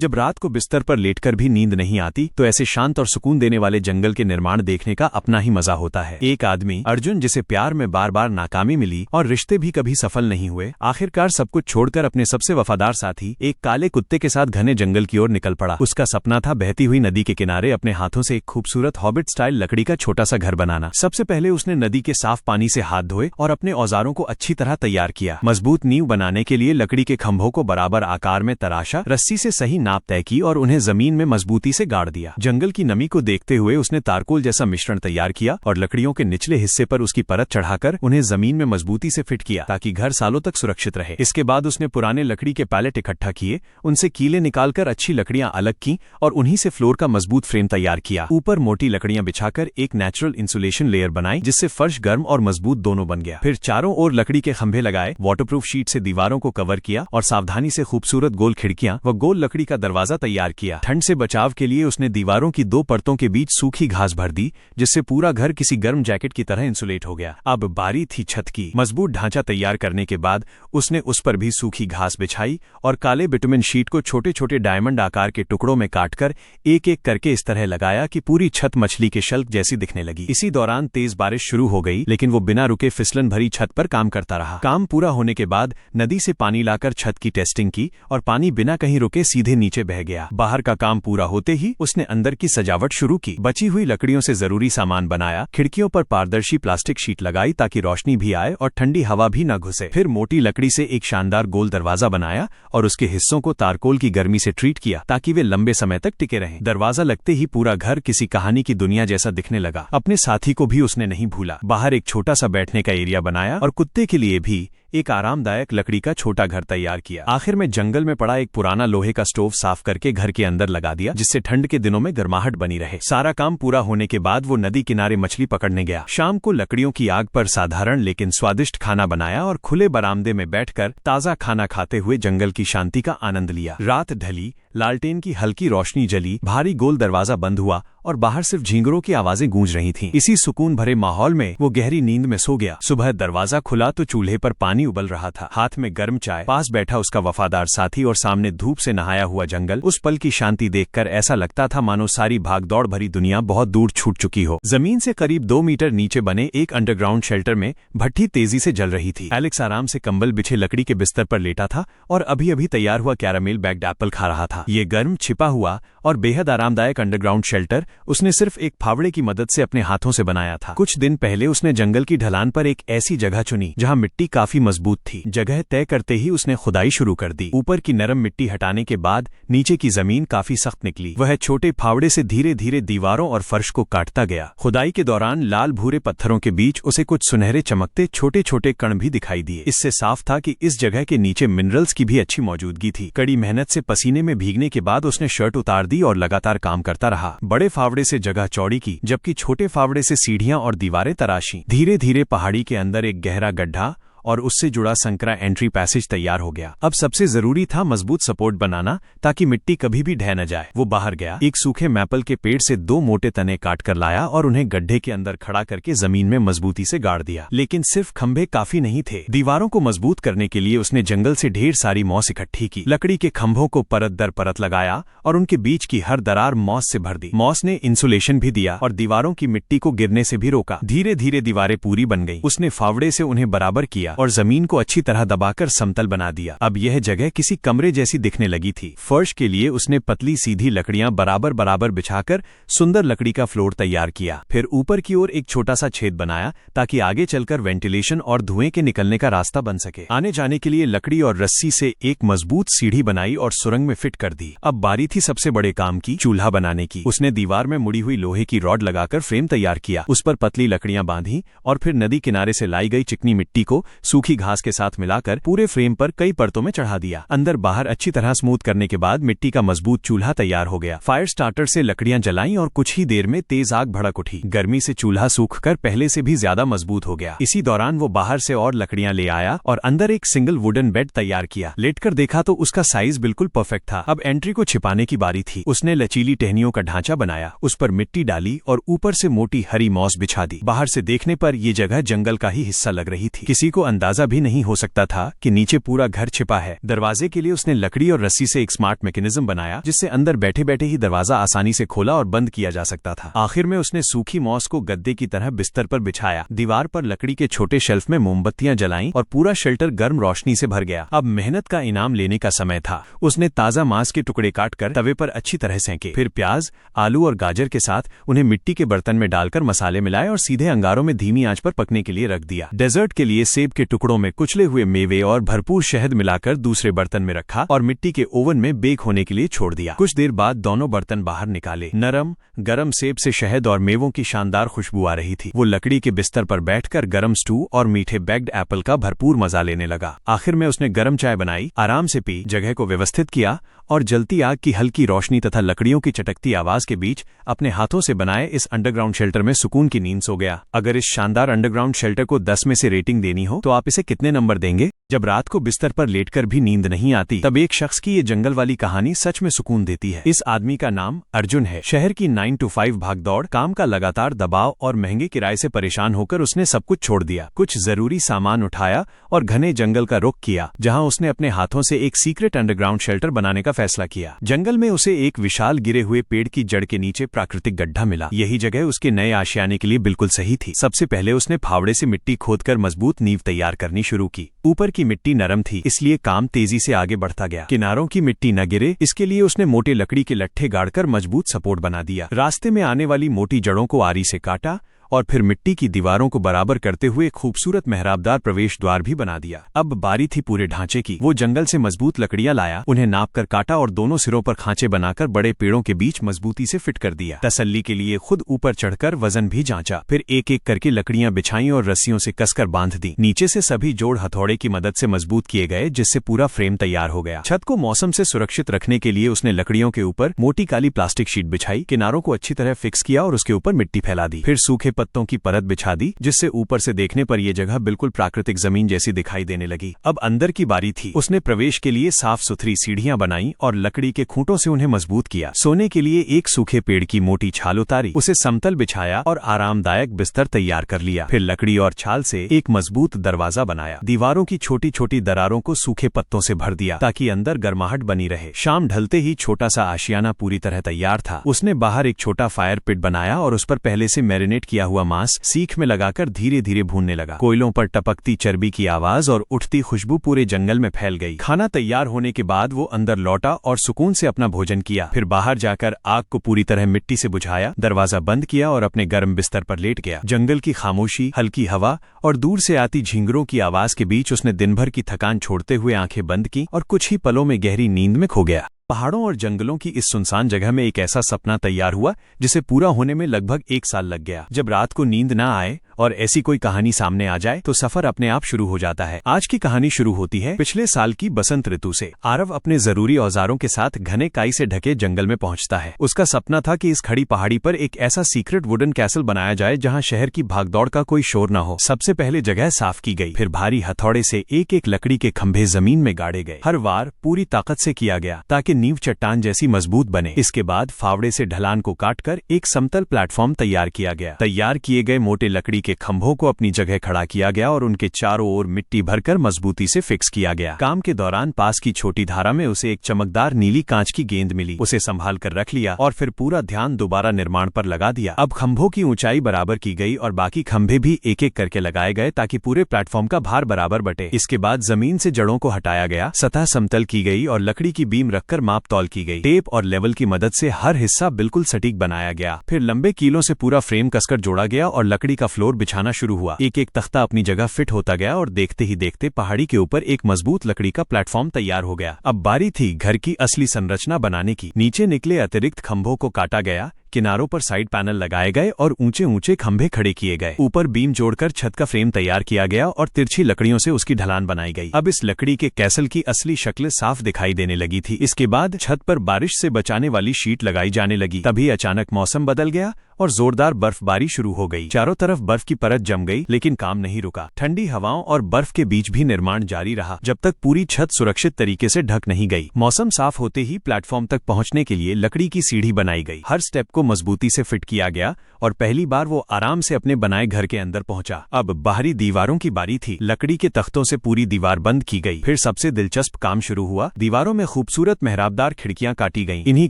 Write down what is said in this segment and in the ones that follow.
जब रात को बिस्तर पर लेटकर भी नींद नहीं आती तो ऐसे शांत और सुकून देने वाले जंगल के निर्माण देखने का अपना ही मजा होता है। एक आदमी अर्जुन, जिसे प्यार में बार बार नाकामी मिली और रिश्ते भी कभी सफल नहीं हुए, आखिरकार सब कुछ छोड़कर अपने सबसे वफादार साथी एक काले कुत्ते के साथ घने जंगल की ओर निकल पड़ा। उसका सपना था बहती हुई नदी के किनारे अपने हाथों से एक खूबसूरत हॉबिट स्टाइल लकड़ी का छोटा सा घर बनाना। सबसे पहले उसने नदी के साफ पानी से हाथ धोए और अपने औजारों को अच्छी तरह तैयार किया। मजबूत नींव बनाने के लिए लकड़ी के खंभों को बराबर आकार में तराशा, रस्सी से सही नाप तय की और उन्हें जमीन में मजबूती से गाड़ दिया। जंगल की नमी को देखते हुए उसने तारकोल जैसा मिश्रण तैयार किया और लकड़ियों के निचले हिस्से पर उसकी परत चढ़ाकर उन्हें जमीन में मजबूती से फिट किया ताकि घर सालों तक सुरक्षित रहे। इसके बाद उसने पुराने लकड़ी के पैलेट इकट्ठा किए, उनसे कीले निकालकर अच्छी लकड़ियां अलग की और उन्हीं से फ्लोर का मजबूत फ्रेम तैयार किया। ऊपर मोटी लकड़ियां बिछाकर एक नेचुरल इंसुलेशन लेयर बनाई, जिससे फर्श गर्म और मजबूत दोनों बन गया। फिर चारों ओर लकड़ी के खंभे लगाए, वाटरप्रूफ शीट से दीवारों को कवर किया और सावधानी से खूबसूरत गोल खिड़कियां व गोल लकड़ी का दरवाजा तैयार किया। ठंड से बचाव के लिए उसने दीवारों की दो परतों के बीच सूखी घास भर दी, जिससे पूरा घर किसी गर्म जैकेट की तरह इंसुलेट हो गया। अब बारी थी छत की। मजबूत ढांचा तैयार करने के बाद उसने उस पर भी सूखी घास बिछाई और काले बिटुमिन शीट को छोटे छोटे डायमंड आकार के टुकड़ों में काटकर एक एक करके इस तरह लगाया कि पूरी छत मछली के शल्क जैसी दिखने लगी। इसी दौरान तेज बारिश शुरू हो गई, लेकिन वो बिना रुके फिसलन भरी छत पर काम करता रहा। काम पूरा होने के बाद नदी से पानी लाकर छत की टेस्टिंग की और पानी बिना कहीं रुके सीधे नीचे बह गया। बाहर का काम पूरा होते ही उसने अंदर की सजावट शुरू की। बची हुई लकड़ियों से जरूरी सामान बनाया, खिड़कियों पर पारदर्शी प्लास्टिक शीट लगाई ताकि रोशनी भी आए और ठंडी हवा भी न घुसे। फिर मोटी लकड़ी से एक शानदार गोल दरवाजा बनाया और उसके हिस्सों को तारकोल की गर्मी से ट्रीट किया ताकि वे लंबे समय तक टिके रहें। दरवाजा लगते ही पूरा घर किसी कहानी की दुनिया जैसा दिखने लगा। अपने साथी को भी उसने नहीं भूला। बाहर एक छोटा सा बैठने का एरिया बनाया और कुत्ते के लिए भी एक आरामदायक लकड़ी का छोटा घर तैयार किया। आखिर में जंगल में पड़ा एक पुराना लोहे का स्टोव साफ करके घर के अंदर लगा दिया, जिससे ठंड के दिनों में गर्माहट बनी रहे। सारा काम पूरा होने के बाद वो नदी किनारे मछली पकड़ने गया। शाम को लकड़ियों की आग पर साधारण लेकिन स्वादिष्ट खाना बनाया और खुले बरामदे में बैठकर ताजा खाना खाते हुए जंगल की शांति का आनंद लिया। रात ढली, लालटेन की हल्की रोशनी जली, भारी गोल दरवाजा बंद हुआ और बाहर सिर्फ झींगरों की आवाजें गूंज रही थीं। इसी सुकून भरे माहौल में वो गहरी नींद में सो गया। सुबह दरवाजा खुला तो चूल्हे पर पानी उबल रहा था, हाथ में गर्म चाय, पास बैठा उसका वफादार साथी और सामने धूप से नहाया हुआ जंगल। उस पल की शांति देखकर ऐसा लगता था मानो सारी भागदौड़ भरी दुनिया बहुत दूर छूट चुकी हो। जमीन से करीब 2 मीटर नीचे बने एक अंडरग्राउंड शेल्टर में भट्ठी तेजी से जल रही थी। एलेक्स आराम से कंबल बिछे लकड़ी के बिस्तर पर लेटा था और अभी अभी तैयार हुआ कैरामेल बेक्ड एप्पल खा रहा था। ये गर्म, छिपा हुआ और बेहद आरामदायक अंडरग्राउंड शेल्टर उसने सिर्फ एक फावड़े की मदद से अपने हाथों से बनाया था। कुछ दिन पहले उसने जंगल की ढलान पर एक ऐसी जगह चुनी जहां मिट्टी काफी मजबूत थी। जगह तय करते ही उसने खुदाई शुरू कर दी। ऊपर की नरम मिट्टी हटाने के बाद नीचे की जमीन काफी सख्त निकली। वह छोटे फावड़े से धीरे धीरे दीवारों और फर्श को काटता गया। खुदाई के दौरान लाल भूरे पत्थरों के बीच उसे कुछ सुनहरे चमकते छोटे छोटे कण भी दिखाई दिए। इससे साफ था कि इस जगह के नीचे मिनरल्स की भी अच्छी मौजूदगी थी। कड़ी मेहनत से पसीने में भीगने के बाद उसने शर्ट उतार दी और लगातार काम करता रहा। बड़े फावड़े से जगह चौड़ी की, जबकि छोटे फावड़े से सीढ़ियां और दीवारें तराशी। धीरे धीरे पहाड़ी के अंदर एक गहरा गड्ढा और उससे जुड़ा संकरा एंट्री पैसेज तैयार हो गया। अब सबसे जरूरी था मजबूत सपोर्ट बनाना ताकि मिट्टी कभी भी ढह न जाए। वो बाहर गया, एक सूखे मैपल के पेड़ से 2 मोटे तने काट कर लाया और उन्हें गड्ढे के अंदर खड़ा करके जमीन में मजबूती से गाड़ दिया। लेकिन सिर्फ खंभे काफी नहीं थे। दीवारों को मजबूत करने के लिए उसने जंगल से ढेर सारी मॉस इकट्ठी की। लकड़ी के खंभों को परत दर परत लगाया और उनके बीच की हर दरार मॉस से भर दी। मॉस ने इंसुलेशन भी दिया और दीवारों की मिट्टी को गिरने से भी रोका। धीरे धीरे दीवारें पूरी बन गई। उसने फावड़े से उन्हें बराबर किया और जमीन को अच्छी तरह दबाकर समतल बना दिया। अब यह जगह किसी कमरे जैसी दिखने लगी थी। फर्श के लिए उसने पतली सीधी लकड़ियां बराबर बराबर बिछाकर सुंदर लकड़ी का फ्लोर तैयार किया। फिर ऊपर की ओर एक छोटा सा छेद बनाया ताकि आगे चलकर वेंटिलेशन और धुएं के निकलने का रास्ता बन सके। आने जाने के लिए लकड़ी और रस्सी से एक मजबूत सीढ़ी बनाई और सुरंग में फिट कर दी। अब बारी थी सबसे बड़े काम की, चूल्हा बनाने की। उसने दीवार में मुड़ी हुई लोहे की रॉड लगाकर फ्रेम तैयार किया, उस पर पतली लकड़ियां बांधी और फिर नदी किनारे से लाई गई चिकनी मिट्टी को सूखी घास के साथ मिलाकर पूरे फ्रेम पर कई परतों में चढ़ा दिया। अंदर बाहर अच्छी तरह स्मूथ करने के बाद मिट्टी का मजबूत चूल्हा तैयार हो गया। फायर स्टार्टर से लकड़ियां जलाईं और कुछ ही देर में तेज आग भड़क उठी। गर्मी से चूल्हा सूखकर पहले से भी ज्यादा मजबूत हो गया। इसी दौरान वो बाहर से और लकड़ियां ले आया और अंदर एक सिंगल वुडन बेड तैयार किया। लेटकर देखा तो उसका साइज बिल्कुल परफेक्ट था। अब एंट्री को छिपाने की बारी थी। उसने लचीली टहनियों का ढांचा बनाया, उस पर मिट्टी डाली और ऊपर से मोटी हरी मॉस बिछा दी। बाहर से देखने पर यह जगह जंगल का ही हिस्सा लग रही थी। किसी को अंदाजा भी नहीं हो सकता था कि नीचे पूरा घर छिपा है। दरवाजे के लिए उसने लकड़ी और रस्सी से एक स्मार्ट मैकेनिज्म बनाया, जिससे अंदर बैठे बैठे ही दरवाजा आसानी से खोला और बंद किया जा सकता था। आखिर में उसने सूखी मॉस को गद्दे की तरह बिस्तर पर बिछाया, दीवार पर लकड़ी के छोटे शेल्फ में मोमबत्तियां जलाईं और पूरा शेल्टर गर्म रोशनी से भर गया। अब मेहनत का इनाम लेने का समय था। उसने ताजा मांस के टुकड़े काटकर तवे पर अच्छी तरह सेंके, फिर प्याज, आलू और गाजर के साथ उन्हें मिट्टी के बर्तन में डालकर मसाले मिलाए और सीधे अंगारों में धीमी आंच पर पकने के लिए रख दिया। डेजर्ट के लिए सेब के टुकड़ों में कुचले हुए मेवे और भरपूर शहद मिलाकर दूसरे बर्तन में रखा और मिट्टी के ओवन में बेक होने के लिए छोड़ दिया। कुछ देर बाद दोनों बर्तन बाहर निकाले। नरम गरम सेब से शहद और मेवों की शानदार खुशबू आ रही थी। वो लकड़ी के बिस्तर पर बैठकर गरम स्टू और मीठे बेक्ड एप्पल का भरपूर मजा लेने लगा। आखिर में उसने गरम चाय बनाई, आराम से पी, जगह को व्यवस्थित किया और जलती आग की हल्की रोशनी तथा लकड़ियों की चटकती आवाज के बीच अपने हाथों से बनाए इस अंडरग्राउंड शेल्टर में सुकून की नींद सो गया। अगर इस शानदार अंडरग्राउंड शेल्टर को 10 में से रेटिंग देनी हो तो आप इसे कितने नंबर देंगे? जब रात को बिस्तर पर लेटकर भी नींद नहीं आती, तब एक शख्स की ये जंगल वाली कहानी सच में सुकून देती है। इस आदमी का नाम अर्जुन है। शहर की 9 to 5 भागदौड़, काम का लगातार दबाव और महंगे किराए से परेशान होकर उसने सब कुछ छोड़ दिया। कुछ जरूरी सामान उठाया और घने जंगल का रुख किया, जहां उसने अपने हाथों से एक सीक्रेट अंडरग्राउंड शेल्टर बनाने का फैसला किया। जंगल में उसे एक विशाल गिरे हुए पेड़ की जड़ के नीचे प्राकृतिक गड्ढा मिला। यही जगह उसके नए आशियाने के लिए बिल्कुल सही थी। सबसे पहले उसने फावड़े से मिट्टी खोदकर मजबूत नींव तैयार करनी शुरू की। ऊपर की मिट्टी नरम थी, इसलिए काम तेजी से आगे बढ़ता गया। किनारों की मिट्टी न गिरे, इसके लिए उसने मोटे लकड़ी के लट्ठे गाड़कर मजबूत सपोर्ट बना दिया। रास्ते में आने वाली मोटी जड़ों को आरी से काटा और फिर मिट्टी की दीवारों को बराबर करते हुए खूबसूरत मेहराबदार प्रवेश द्वार भी बना दिया। अब बारी थी पूरे ढांचे की। वो जंगल से मजबूत लकड़ियां लाया, उन्हें नापकर काटा और दोनों सिरों पर खांचे बनाकर बड़े पेड़ों के बीच मजबूती से फिट कर दिया। तसल्ली के लिए खुद ऊपर चढ़कर वजन भी जांचा, फिर एक एक करके लकड़ियां बिछाई और रस्सियों से कसकर बांध दी। नीचे से सभी जोड़ हथौड़े की मदद से मजबूत किए गए, जिससे पूरा फ्रेम तैयार हो गया। छत को मौसम से सुरक्षित रखने के लिए उसने लकड़ियों के ऊपर मोटी काली प्लास्टिक शीट बिछाई, किनारों को अच्छी तरह फिक्स किया और उसके ऊपर मिट्टी फैला दी। फिर सूखे पत्तों की परत बिछा दी, जिससे ऊपर से देखने पर यह जगह बिल्कुल प्राकृतिक जमीन जैसी दिखाई देने लगी। अब अंदर की बारी थी। उसने प्रवेश के लिए साफ सुथरी सीढ़ियां बनाई और लकड़ी के खूंटों से उन्हें मजबूत किया। सोने के लिए एक सूखे पेड़ की मोटी छाल उतारी, उसे समतल बिछाया और आरामदायक बिस्तर तैयार कर लिया। फिर लकड़ी और छाल से एक मजबूत दरवाजा बनाया। दीवारों की छोटी छोटी दरारों को सूखे पत्तों से भर दिया, ताकि अंदर गर्माहट बनी रहे। शाम ढलते ही छोटा सा आशियाना पूरी तरह तैयार था। उसने बाहर एक छोटा फायर पिट बनाया और उस पर पहले से मैरिनेट किया हुआ मांस सीख में लगाकर धीरे धीरे भूनने लगा। कोयलों पर टपकती चर्बी की आवाज और उठती खुशबू पूरे जंगल में फैल गई। खाना तैयार होने के बाद वो अंदर लौटा और सुकून से अपना भोजन किया। फिर बाहर जाकर आग को पूरी तरह मिट्टी से बुझाया, दरवाजा बंद किया और अपने गर्म बिस्तर पर लेट गया। जंगल की खामोशी, हल्की हवा और दूर से आती झींगरों की आवाज के बीच उसने दिन भर की थकान छोड़ते हुए आंखें बंद की और कुछ ही पलों में गहरी नींद में खो गया। पहाड़ों और जंगलों की इस सुनसान जगह में एक ऐसा सपना तैयार हुआ जिसे पूरा होने में लगभग 1 साल लग गया। जब रात को नींद ना आए और ऐसी कोई कहानी सामने आ जाए तो सफर अपने आप शुरू हो जाता है। आज की कहानी शुरू होती है पिछले साल की बसंत ऋतु से। आरव अपने जरूरी औजारों के साथ घने काई से ढके जंगल में पहुंचता है। उसका सपना था कि इस खड़ी पहाड़ी पर एक ऐसा सीक्रेट वुडन कैसल बनाया जाए जहां शहर की भागदौड़ का कोई शोर न हो। सबसे पहले जगह साफ की गई, फिर भारी हथौड़े से एक एक लकड़ी के खंभे जमीन में गाड़े गए। हर वार पूरी ताकत से किया गया ताकि नींव चट्टान जैसी मजबूत बने। इसके बाद फावड़े से ढलान को काटकर एक समतल प्लेटफॉर्म तैयार किया गया। तैयार किए गए मोटे लकड़ी के खंभों को अपनी जगह खड़ा किया गया और उनके चारों ओर मिट्टी भरकर मजबूती से फिक्स किया गया। काम के दौरान पास की छोटी धारा में उसे एक चमकदार नीली कांच की गेंद मिली। उसे संभाल कर रख लिया और फिर पूरा ध्यान दोबारा निर्माण पर लगा दिया। अब खंभों की ऊंचाई बराबर की गई और बाकी खंभे भी एक एक करके लगाए गए ताकि पूरे प्लेटफॉर्म का भार बराबर बटे। इसके बाद जमीन से जड़ों को हटाया गया, सतह समतल की गई और लकड़ी की बीम रखकर माप तौल की गई। टेप और लेवल की मदद से हर हिस्सा बिल्कुल सटीक बनाया गया। फिर लंबे कीलों से पूरा फ्रेम कसकर जोड़ा गया और लकड़ी का फ्लोर बिछाना शुरू हुआ। एक एक तख्ता अपनी जगह फिट होता गया और देखते ही देखते पहाड़ी के ऊपर एक मजबूत लकड़ी का प्लेटफॉर्म तैयार हो गया। अब बारी थी घर की असली संरचना बनाने की। नीचे निकले अतिरिक्त खंभों को काटा गया, किनारों पर साइड पैनल लगाए गए और ऊंचे ऊंचे खंभे खड़े किए गए। ऊपर बीम जोड़कर छत का फ्रेम तैयार किया गया और तिरछी लकड़ियों से उसकी ढलान बनाई गई। अब इस लकड़ी के कैसल की असली शक्ल साफ दिखाई देने लगी थी। इसके बाद छत पर बारिश से बचाने वाली शीट लगाई जाने लगी। तभी अचानक मौसम बदल गया और जोरदार बर्फबारी शुरू हो गई। चारों तरफ बर्फ की परत जम गई, लेकिन काम नहीं रुका। ठंडी हवाओं और बर्फ के बीच भी निर्माण जारी रहा जब तक पूरी छत सुरक्षित तरीके से ढक नहीं गई। मौसम साफ होते ही प्लेटफॉर्म तक पहुंचने के लिए लकड़ी की सीढ़ी बनाई गई। हर स्टेप को को मजबूती से फिट किया गया और पहली बार वो आराम से अपने बनाए घर के अंदर पहुंचा। अब बाहरी दीवारों की बारी थी। लकड़ी के तख्तों से पूरी दीवार बंद की गई। फिर सबसे दिलचस्प काम शुरू हुआ। दीवारों में खूबसूरत मेहराबदार खिड़कियां काटी गईं। इन्हीं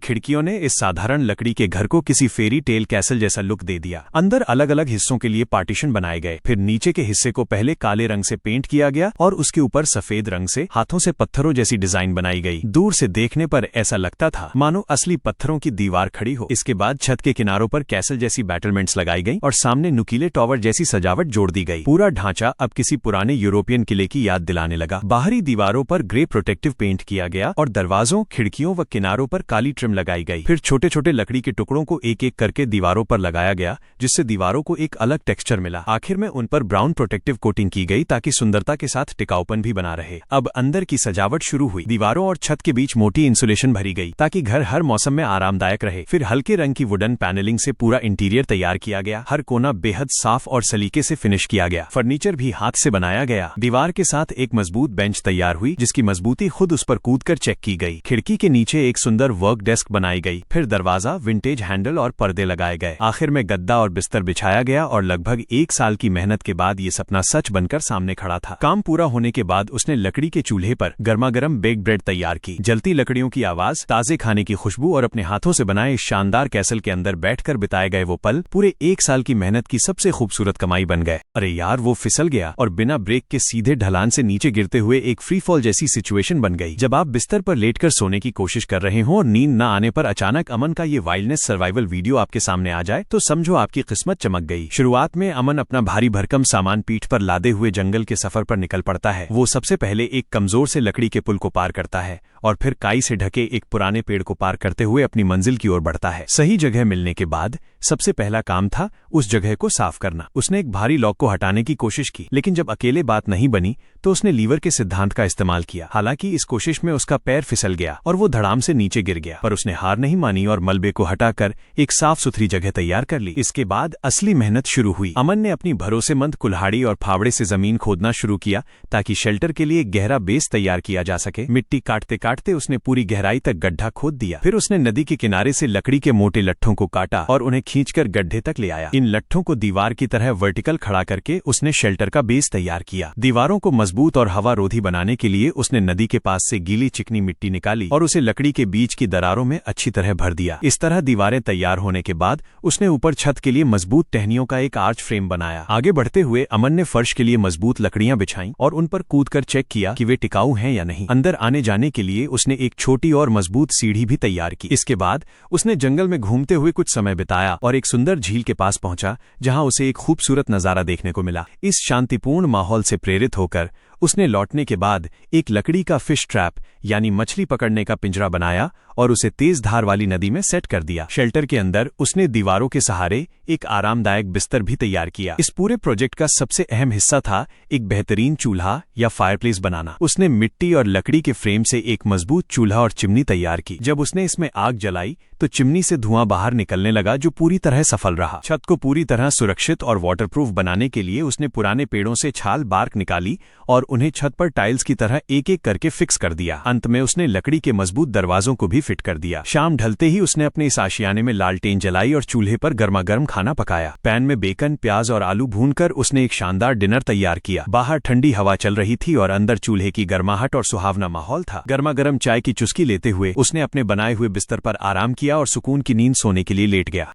खिड़कियों ने इस साधारण लकड़ी के घर को किसी फेरी टेल कैसल जैसा लुक दे दिया। अंदर अलग अलग हिस्सों के लिए पार्टीशन बनाए गए। फिर नीचे के हिस्से को पहले काले रंग से पेंट किया गया और उसके ऊपर सफेद रंग से हाथों से पत्थरों जैसी डिजाइन बनाई गई। दूर से देखने पर ऐसा लगता था मानो असली पत्थरों की दीवार खड़ी हो। इसके बाद छत के किनारों पर कैसल जैसी बैटलमेंट्स लगाई गई और सामने नुकीले टॉवर जैसी सजावट जोड़ दी गई। पूरा ढांचा अब किसी पुराने यूरोपियन किले की याद दिलाने लगा। बाहरी दीवारों पर ग्रे प्रोटेक्टिव पेंट किया गया और दरवाजों, खिड़कियों व किनारों पर काली ट्रिम लगाई गई। फिर छोटे छोटे लकड़ी के टुकड़ों को एक एक करके दीवारों पर लगाया गया, जिससे दीवारों को एक अलग टेक्सचर मिला। आखिर में उन पर ब्राउन प्रोटेक्टिव कोटिंग की गई ताकि सुंदरता के साथ टिकाऊपन भी बना रहे। अब अंदर की सजावट शुरू हुई। दीवारों और छत के बीच मोटी इंसुलेशन भरी गई ताकि घर हर मौसम में आरामदायक रहे। फिर हल्के रंग की वुडन पैनलिंग से पूरा इंटीरियर तैयार किया गया। हर कोना बेहद साफ और सलीके से फिनिश किया गया। फर्नीचर भी हाथ से बनाया गया। दीवार के साथ एक मजबूत बेंच तैयार हुई, जिसकी मजबूती खुद उस पर कूदकर चेक की गई। खिड़की के नीचे एक सुंदर वर्क डेस्क बनाई गई। फिर दरवाजा, विंटेज हैंडल और पर्दे लगाए गए। आखिर में गद्दा और बिस्तर बिछाया गया और लगभग 1 साल की मेहनत के बाद ये सपना सच बनकर सामने खड़ा था। काम पूरा होने के बाद उसने लकड़ी के चूल्हे पर गर्मागर्म बेक ब्रेड तैयार की। जलती लकड़ियों की आवाज, ताजे खाने की खुशबू और अपने हाथों से बनाए इस शानदार कैसल के अंदर बैठकर बिताए गए वो पल पूरे 1 साल की मेहनत की सबसे खूबसूरत कमाई बन गए। अरे यार, वो फिसल गया और बिना ब्रेक के सीधे ढलान से नीचे गिरते हुए एक फ्री फॉल जैसी सिचुएशन बन गई। जब आप बिस्तर पर लेटकर सोने की कोशिश कर रहे हो और नींद न आने पर अचानक अमन का ये वाइल्डनेस सर्वाइवल वीडियो आपके सामने आ जाए, तो समझो आपकी किस्मत चमक गई। शुरुआत में अमन अपना भारी भरकम सामान पीठ पर लादे हुए जंगल के सफर पर निकल पड़ता है। वो सबसे पहले एक कमजोर से लकड़ी के पुल को पार करता है और फिर काई से ढके एक पुराने पेड़ को पार करते हुए अपनी मंजिल की ओर बढ़ता है। सही जगह मिलने के बाद सबसे पहला काम था उस जगह को साफ करना। उसने एक भारी लॉक को हटाने की कोशिश की, लेकिन जब अकेले बात नहीं बनी तो उसने लीवर के सिद्धांत का इस्तेमाल किया। हालांकि इस कोशिश में उसका पैर फिसल गया और वो धड़ाम से नीचे गिर गया, पर उसने हार नहीं मानी और मलबे को हटाकर एक साफ सुथरी जगह तैयार कर ली। इसके बाद असली मेहनत शुरू हुई। अमन ने अपनी भरोसेमंद कुल्हाड़ी और फावड़े से जमीन खोदना शुरू किया ताकि शेल्टर के लिए एक गहरा बेस तैयार किया जा सके। मिट्टी काटते काटते उसने पूरी गहराई तक गड्ढा खोद दिया। फिर उसने नदी के किनारे से लकड़ी के मोटे लट्ठों को काटा और उन्हें खींचकर गड्ढे तक ले आया। इन लट्ठों को दीवार की तरह वर्टिकल खड़ा करके उसने शेल्टर का बेस तैयार किया। दीवारों को मजबूत और हवा रोधी बनाने के लिए उसने नदी के पास से गीली चिकनी मिट्टी निकाली और उसे लकड़ी के बीच की दरारों में अच्छी तरह भर दिया। इस तरह दीवारें तैयार होने के बाद उसने ऊपर छत के लिए मजबूत टहनियों का एक आर्च फ्रेम बनाया। आगे बढ़ते हुए अमन ने फर्श के लिए मजबूत लकड़ियां बिछाईं और उन पर कूदकर चेक किया कि वे टिकाऊ हैं या नहीं। अंदर आने जाने के लिए उसने एक छोटी और मजबूत सीढ़ी भी तैयार की। इसके बाद उसने जंगल में घूमते हुए कुछ समय बिताया और एक सुंदर झील के पास पहुंचा, जहां उसे एक खूबसूरत नजारा देखने को मिला। इस शांतिपूर्ण माहौल से प्रेरित होकर उसने लौटने के बाद एक लकड़ी का फिश ट्रैप यानी मछली पकड़ने का पिंजरा बनाया और उसे तेज धार वाली नदी में सेट कर दिया। शेल्टर के अंदर उसने दीवारों के सहारे एक आरामदायक बिस्तर भी तैयार किया। इस पूरे प्रोजेक्ट का सबसे अहम हिस्सा था एक बेहतरीन चूल्हा या फायरप्लेस बनाना। उसने मिट्टी और लकड़ी के फ्रेम से एक मजबूत चूल्हा और चिमनी तैयार की। जब उसने इसमें आग जलाई तो चिमनी से धुआं बाहर निकलने लगा, जो पूरी तरह सफल रहा। छत को पूरी तरह सुरक्षित और वाटरप्रूफ बनाने के लिए उसने पुराने पेड़ों से छाल बार्क निकाली और उन्हें छत पर टाइल्स की तरह एक एक करके फिक्स कर दिया। अंत में उसने लकड़ी के मजबूत दरवाजों को भी फिट कर दिया। शाम ढलते ही उसने अपने इस आशियाने में लालटेन जलाई और चूल्हे पर गर्मागर्म खाना पकाया। पैन में बेकन, प्याज और आलू भूनकर उसने एक शानदार डिनर तैयार किया। बाहर ठंडी हवा चल रही थी और अंदर चूल्हे की गर्माहट और सुहावना माहौल था। गर्मागर्म चाय की चुस्की लेते हुए उसने अपने बनाए हुए बिस्तर पर आराम किया और सुकून की नींद सोने के लिए लेट गया।